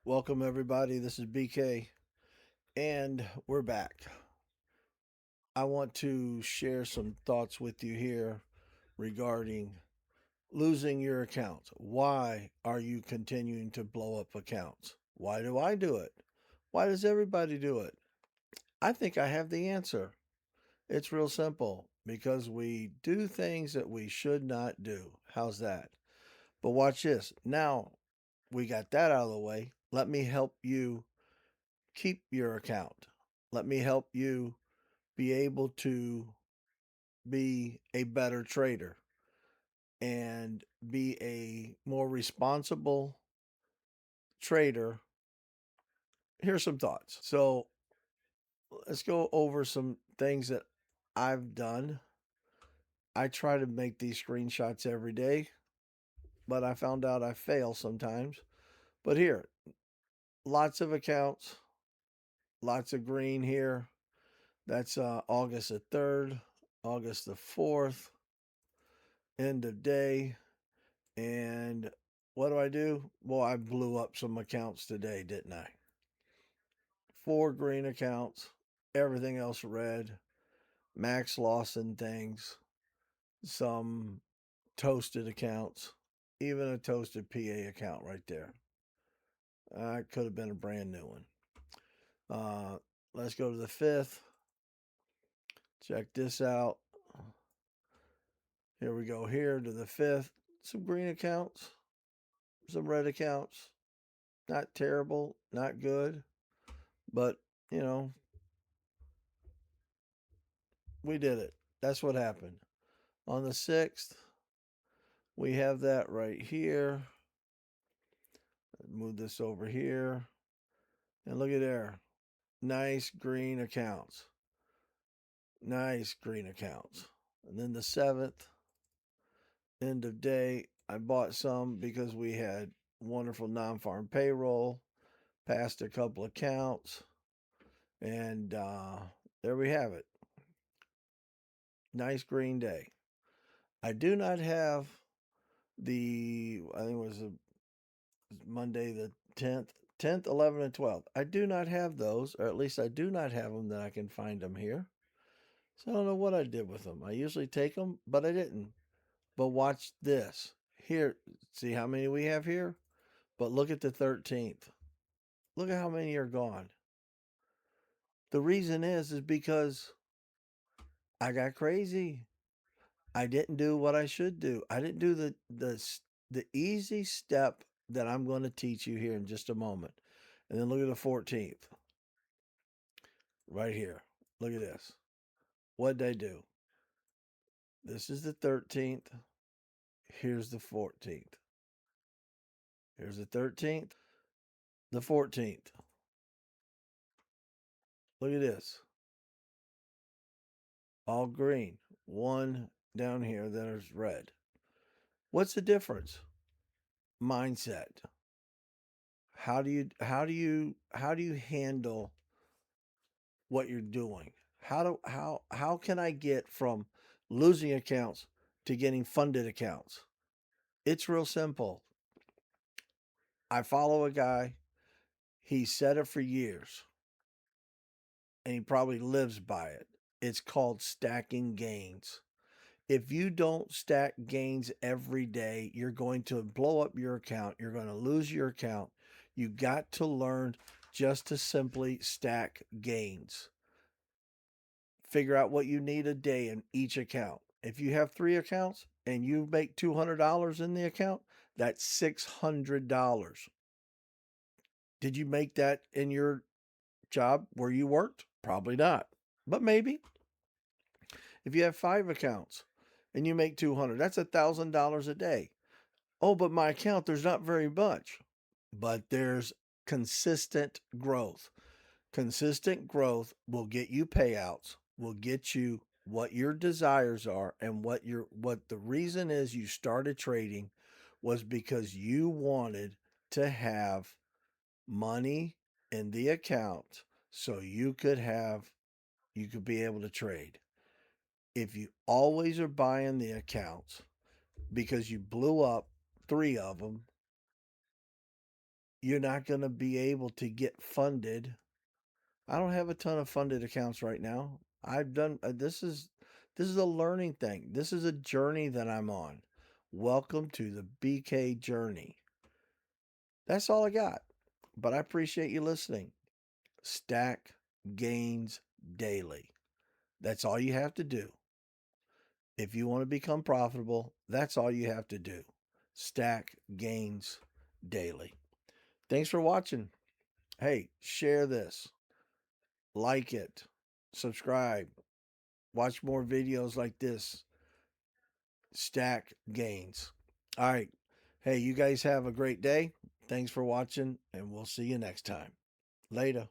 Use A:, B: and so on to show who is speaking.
A: Welcome, everybody. This is BK, and we're back. I want to share some thoughts with you here regarding losing your accounts. Why are you continuing to blow up accounts? Why do I do it? Why does everybody do it? I think I have the answer. It's real simple because we do things that we should not do. How's that? But watch this. Now we got that out of the way. Let me help you keep your account. Let me help you be able to be a better trader and be a more responsible trader. Here's some thoughts. So let's go over some things that I've done. I try to make these screenshots every day, but I found out I fail sometimes. But here, lots of accounts, lots of green here. That's August the 3rd, August the 4th, end of day. And what do? Well, I blew up some accounts today, didn't I? 4 green accounts, everything else red, max loss in things, some toasted accounts, even a toasted PA account right there. Could have been a brand new one. Let's go to the 5th. Check this out. Here we go here to the 5th. Some green accounts, some red accounts. Not terrible, not good, but you know, we did it. That's what happened. On the 6th, we have that right here. Move this over here. And look at there. Nice green accounts. Nice green accounts. And then the 7th, end of day, I bought some because we had wonderful non-farm payroll, passed a couple accounts, and there we have it. Nice green day. I do not have I think it was Monday the 10th, 11th, and 12th. I do not have those, or at least I do not have them that I can find them here. So I don't know what I did with them. I usually take them, but I didn't. But watch this. Here, see how many we have here? But look at the 13th. Look at how many are gone. The reason is because I got crazy. I didn't do what I should do. I didn't do the easy step that I'm going to teach you here in just a moment. And then look at the 14th. Right here. Look at this. What did I do? This is the 13th. Here's the 14th. Here's the 13th. The 14th. Look at this. All green. One down here that is red. What's the difference? Mindset. How do you handle what you're doing? How can I get from losing accounts to getting funded accounts? It's real simple. I follow a guy. He said it for years, and he probably lives by it. It's called stacking gains. If you don't stack gains every day, you're going to blow up your account. You're going to lose your account. You got to learn just to simply stack gains. Figure out what you need a day in each account. If you have 3 accounts and you make $200 in the account, that's $600. Did you make that in your job where you worked? Probably not, but maybe. If you have 5 accounts and you make 200, that's $1,000 a day. Oh, but my account, there's not very much, but there's consistent growth. Consistent growth will get you payouts, will get you what your desires are, and what the reason is you started trading was because you wanted to have money in the account so you could be able to trade. If you always are buying the accounts because you blew up 3 of them, you're not going to be able to get funded. I don't have a ton of funded accounts right now. I've done this is a learning thing. This is a journey that I'm on. Welcome to the BK journey. That's all I got. But I appreciate you listening. Stack gains daily. That's all you have to do. If you want to become profitable, that's all you have to do. Stack gains daily. Thanks for watching. Hey, share this, like it, subscribe, watch more videos like this. Stack gains. All right. Hey, you guys have a great day. Thanks for watching, and we'll see you next time. Later.